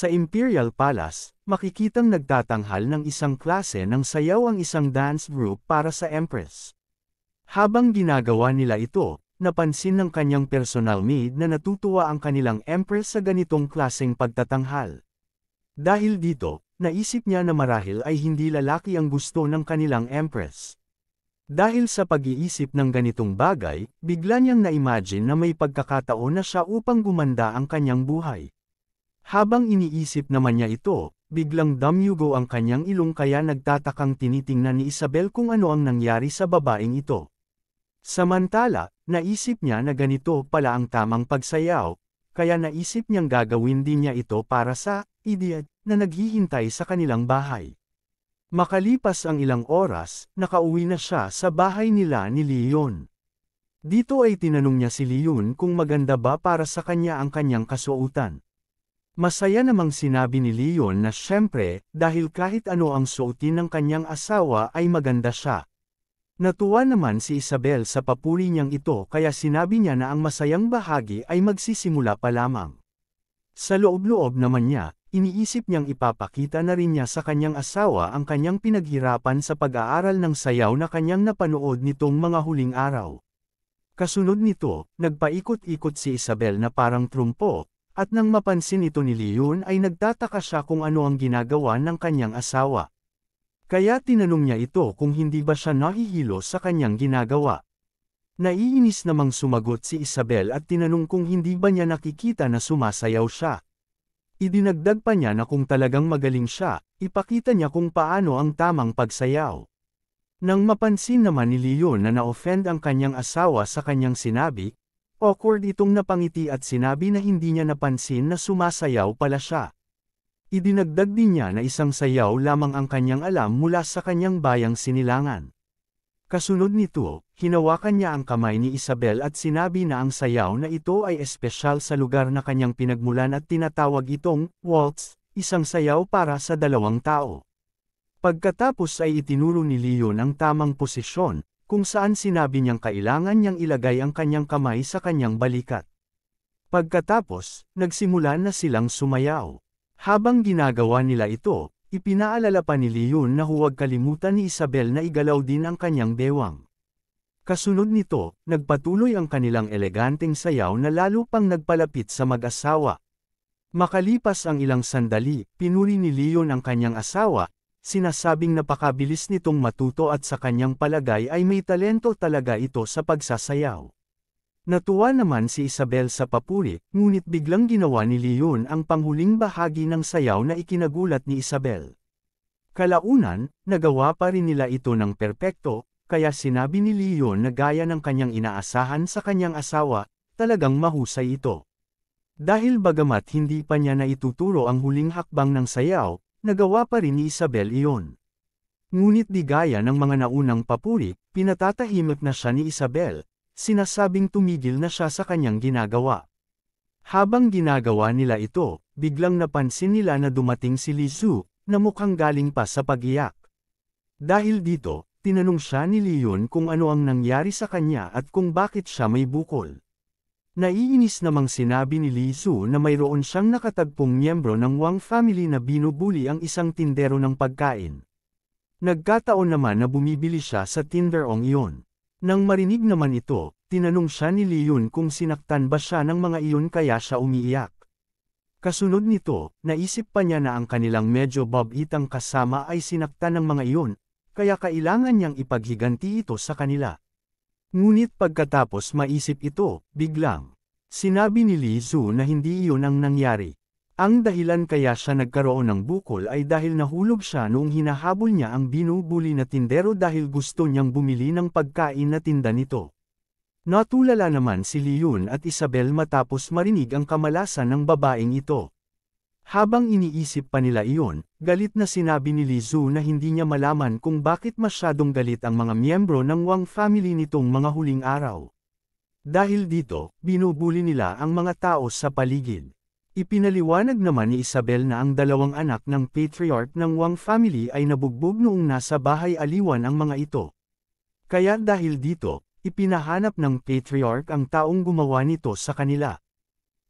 Sa Imperial Palace, makikitang nagtatanghal ng isang klase ng sayaw ang isang dance group para sa Empress. Habang ginagawa nila ito, napansin ng kanyang personal maid na natutuwa ang kanilang Empress sa ganitong klaseng pagtatanghal. Dahil dito, naisip niya na marahil ay hindi lalaki ang gusto ng kanilang Empress. Dahil sa pag-iisip ng ganitong bagay, bigla niyang na-imagine na may pagkakataon na siya upang gumanda ang kanyang buhay. Habang iniisip naman niya ito, biglang damyugo ang kanyang ilong kaya nagtatakang tinitingnan ni Isabel kung ano ang nangyari sa babaeng ito. Samantala, naisip niya na ganito pala ang tamang pagsayaw, kaya naisip niyang gagawin din niya ito para sa idiot na naghihintay sa kanilang bahay. Makalipas ang ilang oras, nakauwi na siya sa bahay nila ni Leon. Dito ay tinanong niya si Leon kung maganda ba para sa kanya ang kanyang kasuotan. Masaya namang sinabi ni Leon na syempre, dahil kahit ano ang suotin ng kanyang asawa ay maganda siya. Natuwa naman si Isabel sa papuri niyang ito kaya sinabi niya na ang masayang bahagi ay magsisimula pa lamang. Sa loob-loob naman niya, iniisip niyang ipapakita na rin niya sa kanyang asawa ang kanyang pinaghirapan sa pag-aaral ng sayaw na kanyang napanood nitong mga huling araw. Kasunod nito, nagpaikot-ikot si Isabel na parang trumpo, at nang mapansin ito ni Leon ay nagtataka siya kung ano ang ginagawa ng kanyang asawa. Kaya tinanong niya ito kung hindi ba siya nahihilo sa kanyang ginagawa. Naiinis namang sumagot si Isabel at tinanong kung hindi ba niya nakikita na sumasayaw siya. Idinagdag pa niya na kung talagang magaling siya, ipakita niya kung paano ang tamang pagsayaw. Nang mapansin naman ni Leon na na-offend ang kanyang asawa sa kanyang sinabi, awkward itong napangiti at sinabi na hindi niya napansin na sumasayaw pala siya. Idinagdag din niya na isang sayaw lamang ang kanyang alam mula sa kanyang bayang Sinilangan. Kasunod nito, hinawakan niya ang kamay ni Isabel at sinabi na ang sayaw na ito ay espesyal sa lugar na kanyang pinagmulan at tinatawag itong waltz, isang sayaw para sa dalawang tao. Pagkatapos ay itinuro ni Leon ang tamang posisyon, kung saan sinabi niyang kailangan niyang ilagay ang kanyang kamay sa kanyang balikat. Pagkatapos, nagsimula na silang sumayaw. Habang ginagawa nila ito, ipinaalala pa ni Leon na huwag kalimutan ni Isabel na igalaw din ang kanyang bewang. Kasunod nito, nagpatuloy ang kanilang eleganteng sayaw na lalo pang nagpalapit sa mag-asawa. Makalipas ang ilang sandali, pinuri ni Leon ang kanyang asawa, sinasabing napakabilis nitong matuto at sa kanyang palagay ay may talento talaga ito sa pagsasayaw. Natuwa naman si Isabel sa papuri, ngunit biglang ginawa ni Leon ang panghuling bahagi ng sayaw na ikinagulat ni Isabel. Kalaunan, nagawa pa rin nila ito ng perpekto, kaya sinabi ni Leon na gaya ng kanyang inaasahan sa kanyang asawa, talagang mahusay ito. Dahil bagamat hindi pa niya naituturo ang huling hakbang ng sayaw, nagawa pa rin ni Isabel iyon. Ngunit di gaya ng mga naunang papuri, pinatatahimik na siya ni Isabel, sinasabing tumigil na siya sa kanyang ginagawa. Habang ginagawa nila ito, biglang napansin nila na dumating si Lizu, na mukhang galing pa sa pag-iyak. Dahil dito, tinanong siya ni Leon kung ano ang nangyari sa kanya at kung bakit siya may bukol. Naiinis namang sinabi ni Lizu na mayroon siyang nakatagpong miyembro ng Wang family na binubuli ang isang tindero ng pagkain. Nagkataon naman na bumibili siya sa tinderong iyon. Nang marinig naman ito, tinanong siya ni Leon kung sinaktan ba siya ng mga iyon kaya siya umiiyak. Kasunod nito, naisip pa niya na ang kanilang medyo babitang kasama ay sinaktan ng mga iyon, kaya kailangan niyang ipaghiganti ito sa kanila. Ngunit pagkatapos maisip ito, biglang sinabi ni Lizu na hindi iyon ang nangyari. Ang dahilan kaya siya nagkaroon ng bukol ay dahil nahulog siya noong hinahabol niya ang binubuli na tindero dahil gusto niyang bumili ng pagkain na tinda nito. Natulala naman si Leon at Isabel matapos marinig ang kamalasan ng babaeng ito. Habang iniisip pa nila iyon, galit na sinabi ni Lizu na hindi niya malaman kung bakit masyadong galit ang mga miyembro ng Wang family nitong mga huling araw. Dahil dito, binubuli nila ang mga tao sa paligid. Ipinaliwanag naman ni Isabel na ang dalawang anak ng patriarch ng Wang family ay nabugbog noong nasa bahay aliwan ang mga ito. Kaya dahil dito, ipinahanap ng patriarch ang taong gumawa nito sa kanila.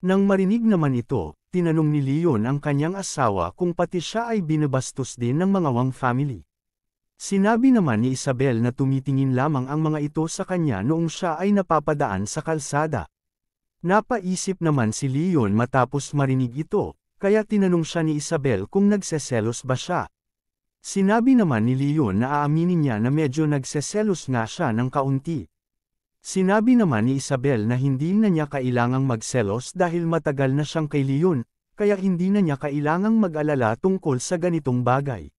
Nang marinig naman ito, tinanong ni Leon ang kanyang asawa kung pati siya ay binabastos din ng mga Wang family. Sinabi naman ni Isabel na tumitingin lamang ang mga ito sa kanya noong siya ay napapadaan sa kalsada. Napaisip naman si Leon matapos marinig ito, kaya tinanong siya ni Isabel kung nagseselos ba siya. Sinabi naman ni Leon na aaminin niya na medyo nagseselos nga siya ng kaunti. Sinabi naman ni Isabel na hindi na niya kailangang magselos dahil matagal na siyang kay Leon, kaya hindi na niya kailangang mag-alala tungkol sa ganitong bagay.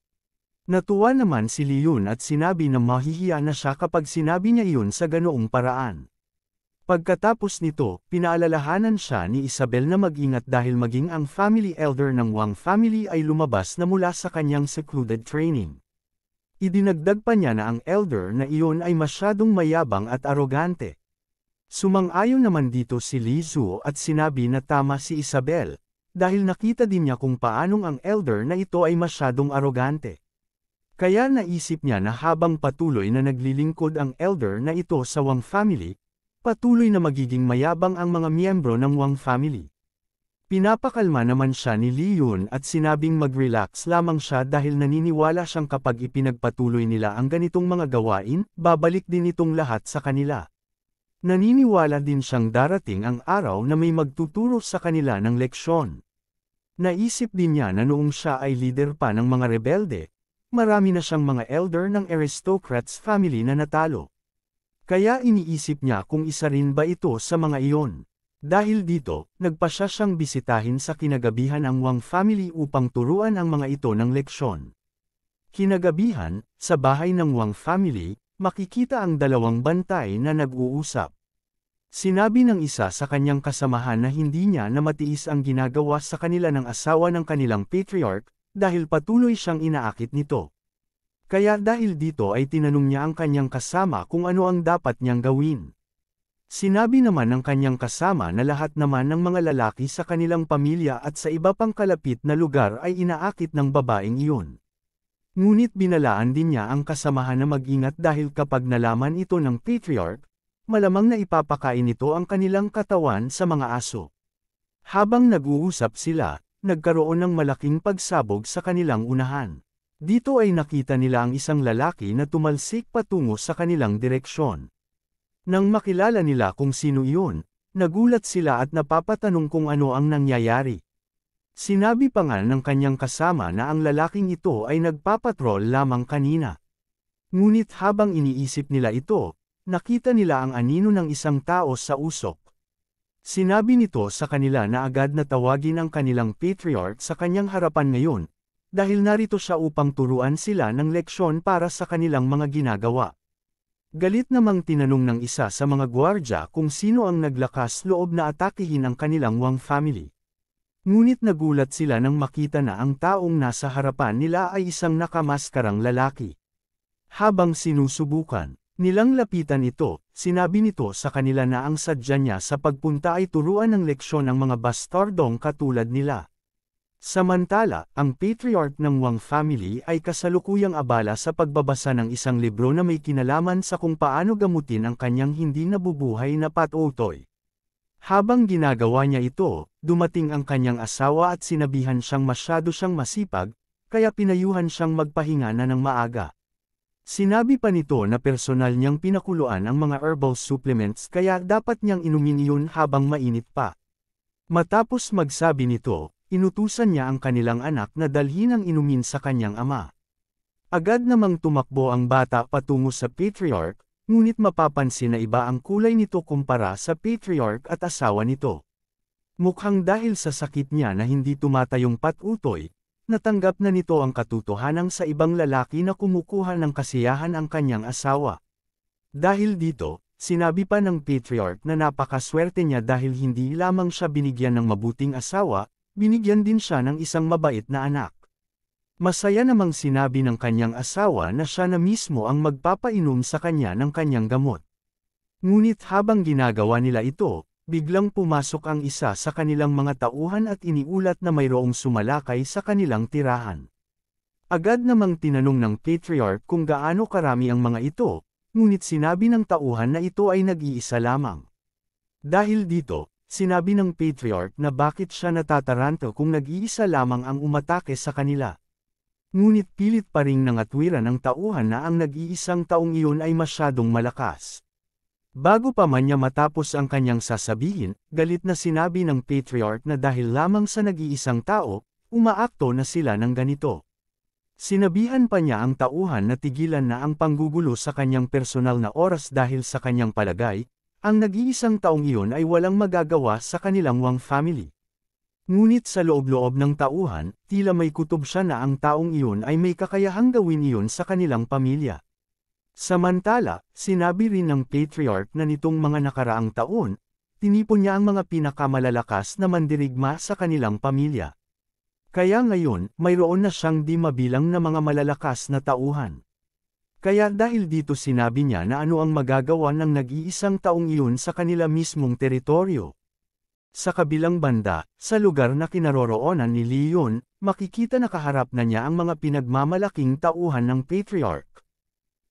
Natuwa naman si Leon at sinabi na mahihiya na siya kapag sinabi niya iyon sa ganoong paraan. Pagkatapos nito, pinaalalahanan siya ni Isabel na mag-ingat dahil maging ang family elder ng Wang family ay lumabas na mula sa kanyang secluded training. Idinagdag pa niya na ang elder na iyon ay masyadong mayabang at arogante. Sumang-ayon naman dito si Li Zhuo at sinabi na tama si Isabel, dahil nakita din niya kung paanong ang elder na ito ay masyadong arogante. Kaya naisip niya na habang patuloy na naglilingkod ang elder na ito sa Wang family, patuloy na magiging mayabang ang mga miyembro ng Wang family. Pinapakalma naman siya ni Leon at sinabing mag-relax lamang siya dahil naniniwala siyang kapag ipinagpatuloy nila ang ganitong mga gawain, babalik din itong lahat sa kanila. Naniniwala din siyang darating ang araw na may magtuturo sa kanila ng leksyon. Naisip din niya na noong siya ay leader pa ng mga rebelde, marami na siyang mga elder ng aristocrats family na natalo. Kaya iniisip niya kung isa rin ba ito sa mga iyon. Dahil dito, nagpasya siyang bisitahin sa kinagabihan ang Wang family upang turuan ang mga ito ng leksyon. Kinagabihan, sa bahay ng Wang family, makikita ang dalawang bantay na nag-uusap. Sinabi ng isa sa kanyang kasamahan na hindi niya na matiis ang ginagawa sa kanila ng asawa ng kanilang patriarch, dahil patuloy siyang inaakit nito. Kaya dahil dito ay tinanong niya ang kanyang kasama kung ano ang dapat niyang gawin. Sinabi naman ng kanyang kasama na lahat naman ng mga lalaki sa kanilang pamilya at sa iba pang kalapit na lugar ay inaakit ng babaeng iyon. Ngunit binalaan din niya ang kasamahan na mag-ingat dahil kapag nalaman ito ng patriarch, malamang na ipapakain ito ang kanilang katawan sa mga aso. Habang nag-uusap sila, nagkaroon ng malaking pagsabog sa kanilang unahan. Dito ay nakita nila ang isang lalaki na tumalsik patungo sa kanilang direksyon. Nang makilala nila kung sino iyon, nagulat sila at napapatanong kung ano ang nangyayari. Sinabi pa nga ng kanyang kasama na ang lalaking ito ay nagpapatrol lamang kanina. Ngunit habang iniisip nila ito, nakita nila ang anino ng isang tao sa usok. Sinabi nito sa kanila na agad na tawagin ang kanilang patriarch sa kanyang harapan ngayon, dahil narito siya upang turuan sila ng leksyon para sa kanilang mga ginagawa. Galit namang tinanong ng isa sa mga gwardya kung sino ang naglakas loob na atakihin ang kanilang Wang family. Ngunit nagulat sila nang makita na ang taong nasa harapan nila ay isang nakamaskarang lalaki. Habang sinusubukan nilang lapitan ito, sinabi nito sa kanila na ang sadya niya sa pagpunta ay turuan ng leksyon ang mga bastardong katulad nila. Samantala, ang patriarch ng Wang family ay kasalukuyang abala sa pagbabasa ng isang libro na may kinalaman sa kung paano gamutin ang kanyang hindi nabubuhay na patutoy. Habang ginagawa niya ito, dumating ang kanyang asawa at sinabihan siyang masyado siyang masipag, kaya pinayuhan siyang magpahinga na ng maaga. Sinabi pa nito na personal niyang pinakuluan ang mga herbal supplements kaya dapat niyang inumin iyon habang mainit pa. Matapos magsabi nito, inutusan niya ang kanilang anak na dalhin ang inumin sa kanyang ama. Agad namang tumakbo ang bata patungo sa patriarch, ngunit mapapansin na iba ang kulay nito kumpara sa patriarch at asawa nito. Mukhang dahil sa sakit niya na hindi tumatayong patutoy, natanggap na nito ang katotohanan sa ibang lalaki na kumukuha ng kasiyahan ang kanyang asawa. Dahil dito, sinabi pa ng patriarch na napakaswerte niya dahil hindi lamang siya binigyan ng mabuting asawa, binigyan din siya ng isang mabait na anak. Masaya namang sinabi ng kanyang asawa na siya na mismo ang magpapainom sa kanya ng kanyang gamot. Ngunit habang ginagawa nila ito, biglang pumasok ang isa sa kanilang mga tauhan at iniulat na mayroong sumalakay sa kanilang tirahan. Agad namang tinanong ng patriarch kung gaano karami ang mga ito, ngunit sinabi ng tauhan na ito ay nag-iisa lamang. Dahil dito, sinabi ng Patriarch na bakit siya natataranto kung nag-iisa lamang ang umatake sa kanila. Ngunit pilit pa ring nangatwiran ng tauhan na ang nag-iisang taong iyon ay masyadong malakas. Bago pa man niya matapos ang kanyang sasabihin, galit na sinabi ng Patriarch na dahil lamang sa nag-iisang tao, umaakto na sila ng ganito. Sinabihan pa niya ang tauhan na tigilan na ang panggugulo sa kanyang personal na oras dahil sa kanyang palagay, ang nag-iisang taong iyon ay walang magagawa sa kanilang Wang family. Ngunit sa loob-loob ng tauhan, tila may kutob siya na ang taong iyon ay may kakayahang gawin iyon sa kanilang pamilya. Samantala, sinabi rin ng Patriarch na nitong mga nakaraang taon, tinipon niya ang mga pinakamalalakas na mandirigma sa kanilang pamilya. Kaya ngayon, mayroon na siyang di mabilang na mga malalakas na tauhan. Kaya dahil dito sinabi niya na ano ang magagawa ng nag-iisang taong iyon sa kanila mismong teritoryo. Sa kabilang banda, sa lugar na kinaroroonan ni Leon, makikita na kaharap na niya ang mga pinagmamalaking tauhan ng Patriarch.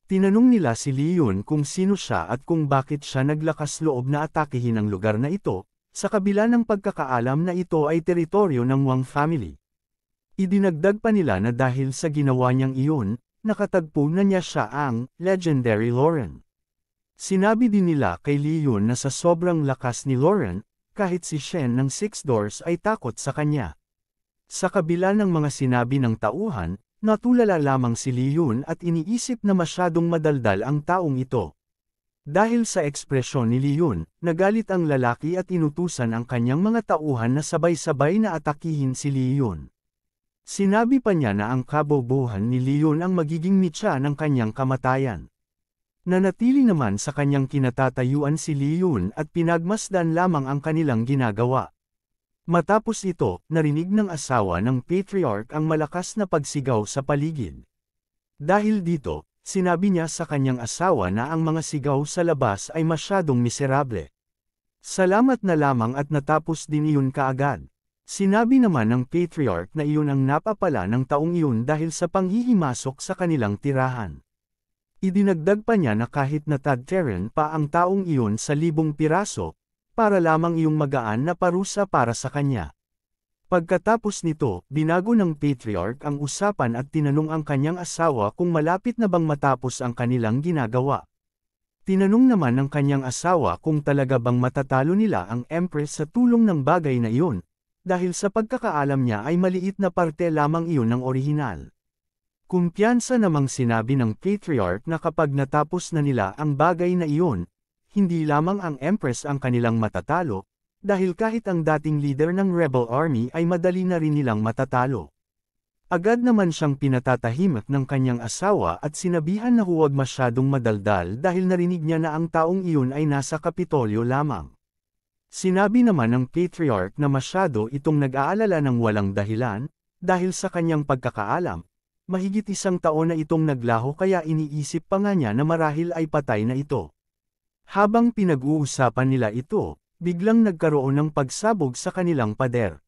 Tinanong nila si Leon kung sino siya at kung bakit siya naglakas loob na atakehin ang lugar na ito, sa kabila ng pagkakaalam na ito ay teritoryo ng Wang family. Idinagdag pa nila na dahil sa ginawa niyang iyon, nakatagpo na niya siya ang legendary Lauren. Sinabi din nila kay Leon na sa sobrang lakas ni Lauren, kahit si Shen ng Six Doors ay takot sa kanya. Sa kabila ng mga sinabi ng tauhan, natulala lamang si Leon at iniisip na masyadong madaldal ang taong ito. Dahil sa ekspresyon ni Leon, nagalit ang lalaki at inutusan ang kanyang mga tauhan na sabay-sabay na atakihin si Leon. Sinabi pa niya na ang kabobohan ni Leon ang magiging mitya ng kanyang kamatayan. Nanatili naman sa kanyang kinatatayuan si Leon at pinagmasdan lamang ang kanilang ginagawa. Matapos ito, narinig ng asawa ng Patriarch ang malakas na pagsigaw sa paligid. Dahil dito, sinabi niya sa kanyang asawa na ang mga sigaw sa labas ay masyadong miserable. Salamat na lamang at natapos din iyon kaagad. Sinabi naman ng Patriarch na iyon ang napapala ng taong iyon dahil sa panghihimasok sa kanilang tirahan. Idinagdag pa niya na kahit natadteren pa ang taong iyon sa 1,000 piraso, para lamang iyong magaan na parusa para sa kanya. Pagkatapos nito, binago ng Patriarch ang usapan at tinanong ang kanyang asawa kung malapit na bang matapos ang kanilang ginagawa. Tinanong naman ng kanyang asawa kung talaga bang matatalo nila ang Empress sa tulong ng bagay na iyon, dahil sa pagkakaalam niya ay maliit na parte lamang iyon ng orihinal. Kumpiyansa namang sinabi ng Patriarch na kapag natapos na nila ang bagay na iyon, hindi lamang ang Empress ang kanilang matatalo, dahil kahit ang dating leader ng Rebel Army ay madali na rin nilang matatalo. Agad naman siyang pinatatahimik ng kanyang asawa at sinabihan na huwag masyadong madaldal dahil narinig niya na ang taong iyon ay nasa Kapitolyo lamang. Sinabi naman ng Patriarch na masyado itong nag-aalala ng walang dahilan, dahil sa kanyang pagkakaalam, mahigit 1 taon na itong naglaho kaya iniisip pa nga niya na marahil ay patay na ito. Habang pinag-uusapan nila ito, biglang nagkaroon ng pagsabog sa kanilang pader.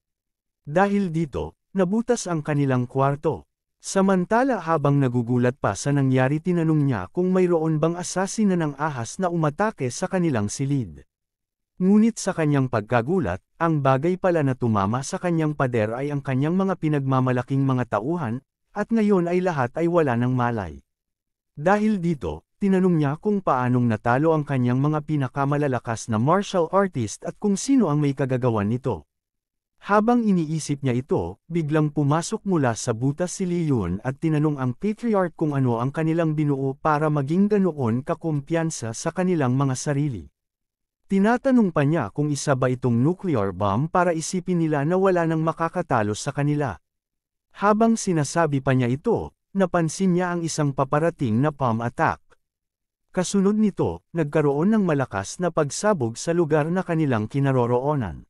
Dahil dito, nabutas ang kanilang kwarto. Samantala habang nagugulat pa sa nangyari tinanong niya kung mayroon bang asasina ng ahas na umatake sa kanilang silid. Ngunit sa kanyang pagkagulat, ang bagay pala na tumama sa kanyang pader ay ang kanyang mga pinagmamalaking mga tauhan, at ngayon ay lahat ay wala ng malay. Dahil dito, tinanong niya kung paanong natalo ang kanyang mga pinakamalalakas na martial artist at kung sino ang may kagagawan nito. Habang iniisip niya ito, biglang pumasok mula sa butas si Leon at tinanong ang Patriarch kung ano ang kanilang binuo para maging ganoon kakumpiyansa sa kanilang mga sarili. Tinatanong pa niya kung isa ba itong nuclear bomb para isipin nila na wala nang makakatalo sa kanila. Habang sinasabi pa niya ito, napansin niya ang isang paparating na bomb attack. Kasunod nito, nagkaroon ng malakas na pagsabog sa lugar na kanilang kinaroroonan.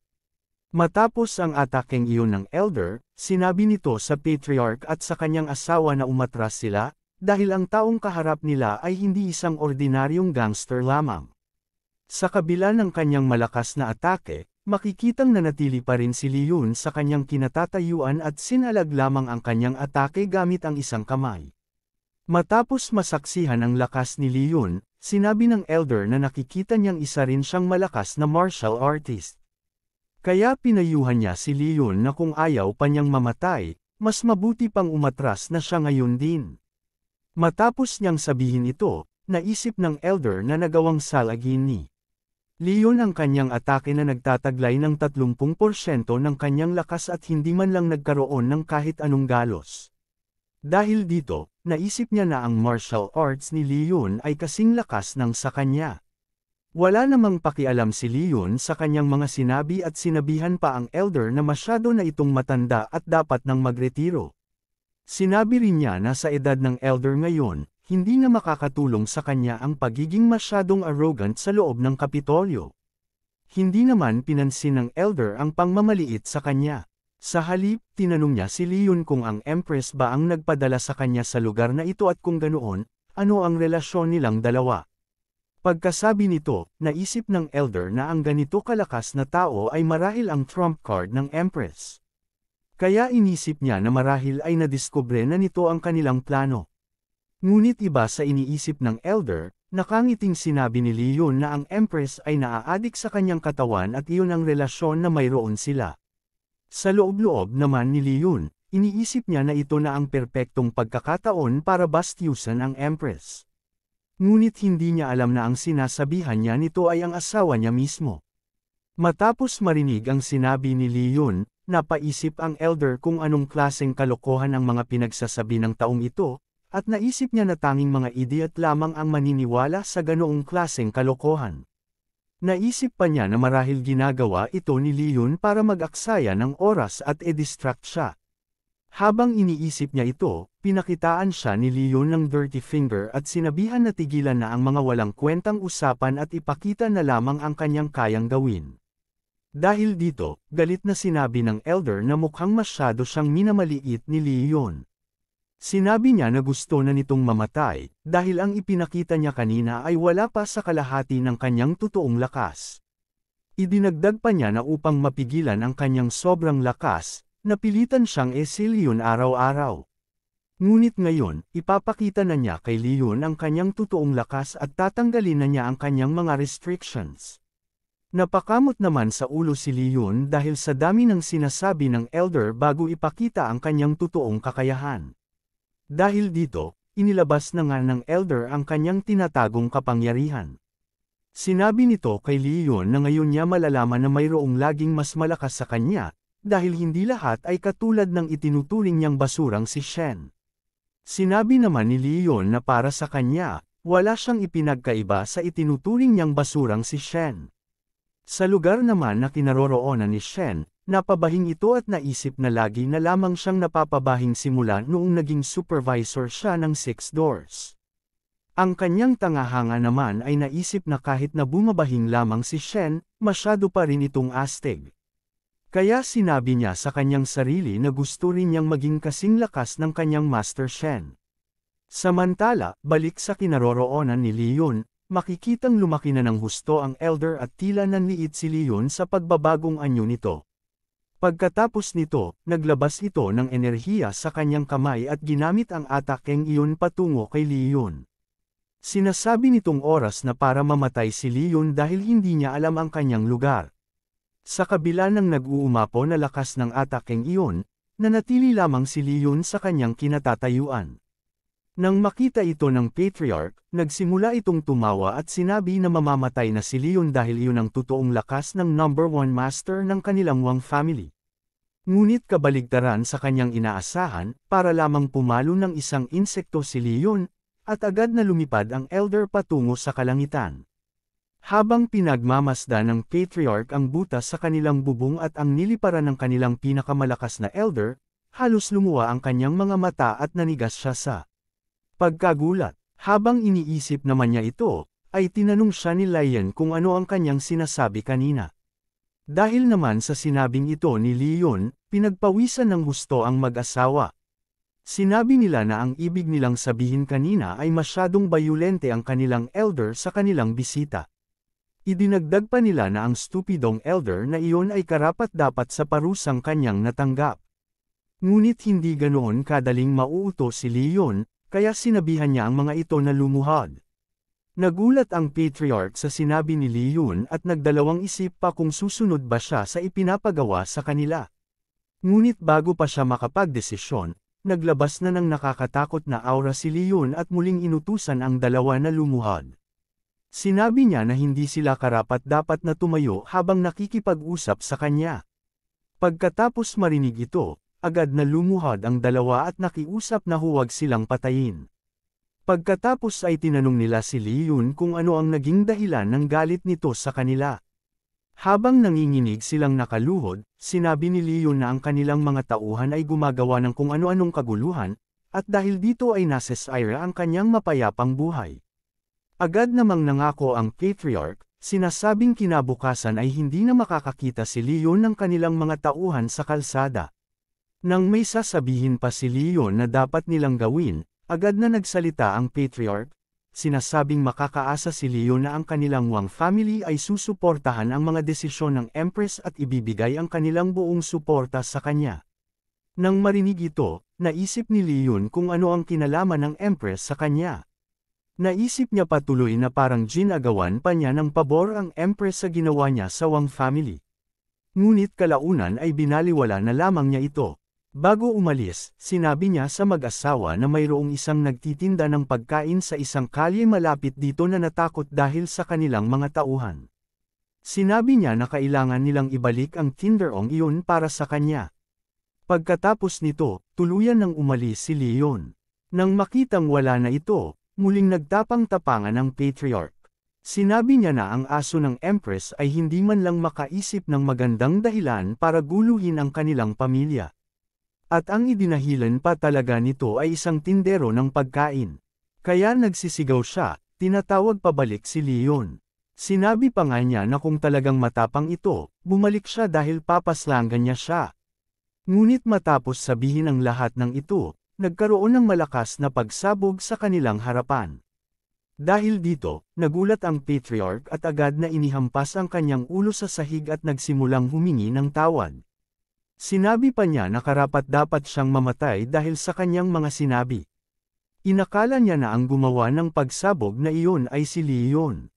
Matapos ang atakeng iyon ng Elder, sinabi nito sa Patriarch at sa kanyang asawa na umatras sila, dahil ang taong kaharap nila ay hindi isang ordinaryong gangster lamang. Sa kabila ng kanyang malakas na atake, makikitang nanatili pa rin si Leon sa kanyang kinatatayuan at sinalag lamang ang kanyang atake gamit ang isang kamay. Matapos masaksihan ang lakas ni Leon, sinabi ng Elder na nakikita niyang isa rin siyang malakas na martial artist. Kaya pinayuhan niya si Leon na kung ayaw pa niyang mamatay, mas mabuti pang umatras na siya ngayon din. Matapos niyang sabihin ito, naisip ng elder na nagawang salagin ni Leon ang kanyang atake na nagtataglay ng 30% ng kanyang lakas at hindi man lang nagkaroon ng kahit anong galos. Dahil dito, naisip niya na ang martial arts ni Leon ay kasing lakas ng sa kanya. Wala namang pakialam si Leon sa kanyang mga sinabi at sinabihan pa ang elder na masyado na itong matanda at dapat nang magretiro. Sinabi rin niya na sa edad ng elder ngayon, hindi na makakatulong sa kanya ang pagiging masyadong arrogant sa loob ng Kapitolyo. Hindi naman pinansin ng elder ang pangmamaliit sa kanya. Sa halip, tinanong niya si Leon kung ang Empress ba ang nagpadala sa kanya sa lugar na ito at kung ganoon, ano ang relasyon nilang dalawa. Pagkasabi nito, naisip ng elder na ang ganito kalakas na tao ay marahil ang trump card ng Empress. Kaya inisip niya na marahil ay nadiskubre na nito ang kanilang plano. Ngunit iba sa iniisip ng elder, nakangiting sinabi ni Leon na ang Empress ay naaadik sa kanyang katawan at iyon ang relasyon na mayroon sila. Sa loob-loob naman ni Leon, iniisip niya na ito na ang perpektong pagkakataon para bastyusan ang Empress. Ngunit hindi niya alam na ang sinasabihan niya nito ay ang asawa niya mismo. Matapos marinig ang sinabi ni Leon, napaisip ang elder kung anong klaseng kalokohan ang mga pinagsasabi ng taong ito, at naisip niya na tanging mga idiot lamang ang maniniwala sa ganoong klaseng kalokohan. Naisip pa niya na marahil ginagawa ito ni Leon para mag-aksaya ng oras at e-distract siya. Habang iniisip niya ito, pinakitaan siya ni Leon ng dirty finger at sinabihan na tigilan na ang mga walang kwentang usapan at ipakita na lamang ang kanyang kayang gawin. Dahil dito, galit na sinabi ng elder na mukhang masyado siyang minamaliit ni Leon. Sinabi niya na gusto na nitong mamatay, dahil ang ipinakita niya kanina ay wala pa sa kalahati ng kanyang totoong lakas. Idinagdag pa niya na upang mapigilan ang kanyang sobrang lakas, napilitan siyang si Leon araw-araw. Ngunit ngayon, ipapakita na niya kay Leon ang kanyang totoong lakas at tatanggalin na niya ang kanyang mga restrictions. Napakamot naman sa ulo si Leon dahil sa dami ng sinasabi ng elder bago ipakita ang kanyang totoong kakayahan. Dahil dito, inilabas na nga ng elder ang kanyang tinatagong kapangyarihan. Sinabi nito kay Leon na ngayon niya malalaman na mayroong laging mas malakas sa kanya, dahil hindi lahat ay katulad ng itinuturing niyang basurang si Shen. Sinabi naman ni Leon na para sa kanya, wala siyang ipinagkaiba sa itinuturing niyang basurang si Shen. Sa lugar naman na kinaroroonan ni Shen, napabahing ito at naisip na lagi na lamang siyang napapabahing simula noong naging supervisor siya ng Six Doors. Ang kanyang tangahanga naman ay naisip na kahit na bumabahing lamang si Shen, masyado pa rin itong astig. Kaya sinabi niya sa kanyang sarili na gusto rin niyang maging kasing lakas ng kanyang Master Shen. Samantala, balik sa kinaroroonan ni Leon, makikitang lumaki na ng husto ang elder at tila nanliit si Leon sa pagbabagong anyo nito. Pagkatapos nito, naglabas ito ng enerhiya sa kanyang kamay at ginamit ang atakeng iyon patungo kay Leon. Sinasabi nitong oras na para mamatay si Leon dahil hindi niya alam ang kanyang lugar. Sa kabila ng nag-uumapo na lakas ng atakeng iyon, nanatili lamang si Leon sa kanyang kinatatayuan. Nang makita ito ng Patriarch, nagsimula itong tumawa at sinabi na mamamatay na si Leon dahil iyon ang totoong lakas ng number 1 master ng kanilang Wang family. Ngunit kabaligtaran sa kanyang inaasahan, para lamang pumalo ng isang insekto si Leon, at agad na lumipad ang elder patungo sa kalangitan. Habang pinagmamasdan ng Patriarch ang butas sa kanilang bubong at ang niliparan ng kanilang pinakamalakas na elder, halos lumuwa ang kanyang mga mata at nanigas siya sa pagkagulat. Habang iniisip naman niya ito, ay tinanong siya ni Lion kung ano ang kanyang sinasabi kanina. Dahil naman sa sinabing ito ni Leon, pinagpawisan ng husto ang mag-asawa. Sinabi nila na ang ibig nilang sabihin kanina ay masyadong bayulente ang kanilang elder sa kanilang bisita. Idinagdag pa nila na ang stupidong elder na iyon ay karapat-dapat sa parusang kanyang natanggap. Ngunit hindi ganoon kadaling mauuto si Leon, kaya sinabihan niya ang mga ito na lumuhod. Nagulat ang patriarch sa sinabi ni Li Yun at nagdalawang isip pa kung susunod ba siya sa ipinapagawa sa kanila. Ngunit bago pa siya makapagdesisyon, naglabas na ng nakakatakot na aura si Li Yun at muling inutusan ang dalawa na lumuhod. Sinabi niya na hindi sila karapat-dapat na tumayo habang nakikipag-usap sa kanya. Pagkatapos marinig ito, agad na lumuhod ang dalawa at nakiusap na huwag silang patayin. Pagkatapos ay tinanong nila si Li Yun kung ano ang naging dahilan ng galit nito sa kanila. Habang nanginginig silang nakaluhod, sinabi ni Li Yun na ang kanilang mga tauhan ay gumagawa ng kung ano-anong kaguluhan, at dahil dito ay nasesira ang kanyang mapayapang buhay. Agad namang nangako ang patriarch, sinasabing kinabukasan ay hindi na makakakita si Li Yun ng kanilang mga tauhan sa kalsada. Nang may sasabihin pa si Li Yun na dapat nilang gawin, agad na nagsalita ang patriarch, sinasabing makakaasa si Li Yun na ang kanilang Wang family ay susuportahan ang mga desisyon ng Empress at ibibigay ang kanilang buong suporta sa kanya. Nang marinig ito, naisip ni Li Yun kung ano ang kinalaman ng Empress sa kanya. Naisip niya patuloy na parang ginagawan pa niya ng pabor ang Empress sa ginawa niya sa Wang family. Ngunit kalaunan ay binaliwala na lamang niya ito. Bago umalis, sinabi niya sa mag-asawa na mayroong isang nagtitinda ng pagkain sa isang kalye malapit dito na natakot dahil sa kanilang mga tauhan. Sinabi niya na kailangan nilang ibalik ang tinderong iyon para sa kanya. Pagkatapos nito, tuluyan nang umalis si Li Yun. Nang makitang wala na ito, muling nagtapang-tapangan ang patriarch. Sinabi niya na ang aso ng Empress ay hindi man lang makaisip ng magandang dahilan para guluhin ang kanilang pamilya. At ang idinahilan pa talaga nito ay isang tindero ng pagkain. Kaya nagsisigaw siya, tinatawag pabalik si Li Yun. Sinabi pa nga niya na kung talagang matapang ito, bumalik siya dahil papaslangan niya siya. Ngunit matapos sabihin ang lahat ng ito, nagkaroon ng malakas na pagsabog sa kanilang harapan. Dahil dito, nagulat ang patriarch at agad na inihampas ang kanyang ulo sa sahig at nagsimulang humingi ng tawad. Sinabi pa niya na karapat-dapat siyang mamatay dahil sa kanyang mga sinabi. Inakala niya na ang gumawa ng pagsabog na iyon ay si Li Yun.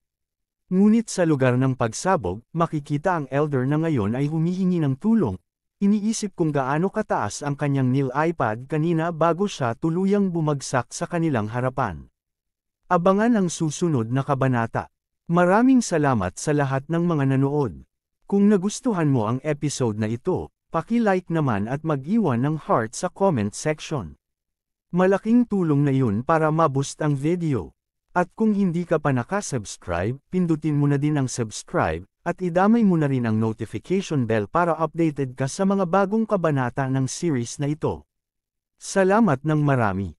Ngunit sa lugar ng pagsabog, makikita ang elder na ngayon ay humihingi ng tulong. Iniisip kung gaano kataas ang kanyang nil-iPad kanina bago siya tuluyang bumagsak sa kanilang harapan. Abangan ang susunod na kabanata. Maraming salamat sa lahat ng mga nanood. Kung nagustuhan mo ang episode na ito, paki-like naman at mag-iwan ng heart sa comment section. Malaking tulong na yun para ma-boost ang video. At kung hindi ka pa nakasubscribe, pindutin mo na din ang subscribe, at idamay mo na rin ang notification bell para updated ka sa mga bagong kabanata ng series na ito. Salamat ng marami.